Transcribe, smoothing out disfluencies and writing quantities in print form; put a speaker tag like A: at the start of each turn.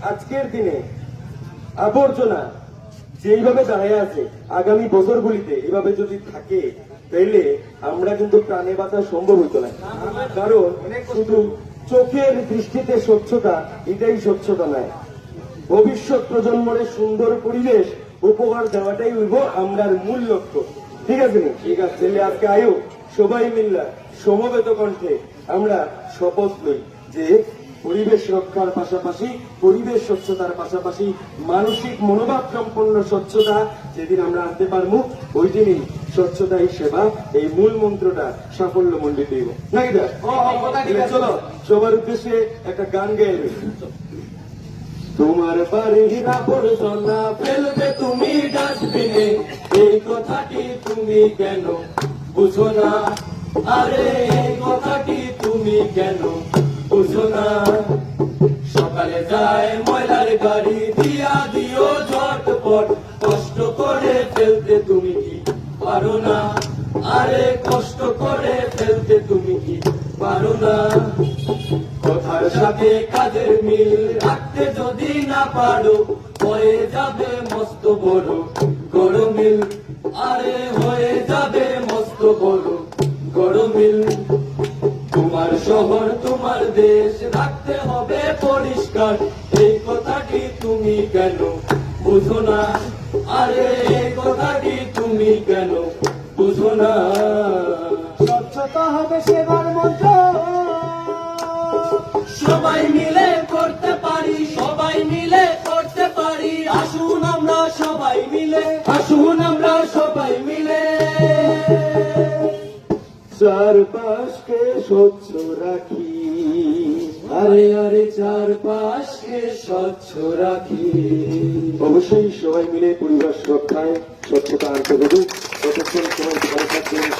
A: আজকের দিনে আবর্জনা যেইভাবে দাঁড়িয়ে আছে, আগামী বছরগুলিতে এইভাবে যদি থাকে তাইলে আমরা কিন্তু প্রাণে বাঁচা সম্ভব হইতো না। কারণ শুধু চোখের দৃষ্টিতে স্বচ্ছতা, এটাই স্বচ্ছতা নয়। ভবিষ্যৎ প্রজন্মের সুন্দর পরিবেশ উপহার দেওয়াটাই হইব আমরার মূল লক্ষ্য। ঠিক আছে নি? ঠিক আছে। তাহলে আজকে আয়ু সবাই মিল্লা সমবেত কণ্ঠে আমরা শপথ লই যে পরিবেশ রক্ষার পাশাপাশি, পরিবেশ স্বচ্ছতার পাশাপাশি মানসিক মনোভাব সম্পন্ন স্বচ্ছতা যেদিন আমরা আনতে পারবো, ওই দিনই স্বচ্ছতাই সেবা এই মূল মন্ত্রটা সাফল্য মণ্ডিত হইব নাকি? চলো সবার উদ্দেশ্যে একটা গান গেয়ে রই। তোমার বাড়ির আবর্জনা ফেলবে তুমি ডাস্টবিনে, এই কথাটি তুমি কেন বুঝো না? আরে এই কথাটি তুমি কেন বুঝো না? সকালে যায় ময়লার গাড়ি, দিয়া দিও ঝটপট, কষ্ট করে ফেলতে তুমি কি পারো না? আরে কষ্ট করে ফেলতে তুমি কি পারো না? কথার সাথে কাজের মিল রাখতে যদি না পারো, হয়ে যাবে মস্ত বড় গরমিল। আরে হয়ে যাবে মস্ত বড় গরমিল। তোমার শহর তোমার দেশ রাখতে হবে পরিষ্কার, এই কথাটি তুমি কেন বুঝো না? আরে এই কথাটি তুমি কেন বুঝো না?
B: স্বচ্ছতা হবে সেবার মন্ত্র,
A: সবাই মিলে করতে পারি, সবাই মিলে করতে পারি। আসুন আমরা সবাই মিলে, আসুন আমরা সবাই মিলে চারপাশকে স্বচ্ছ রাখি। আরে আরে চারপাশকে স্বচ্ছ রাখি। অবশ্যই সবাই মিলে পরিবেশ রক্ষায় স্বচ্ছতা আনতে হবে। ততক্ষণ সবাই ভালো থাকবেন।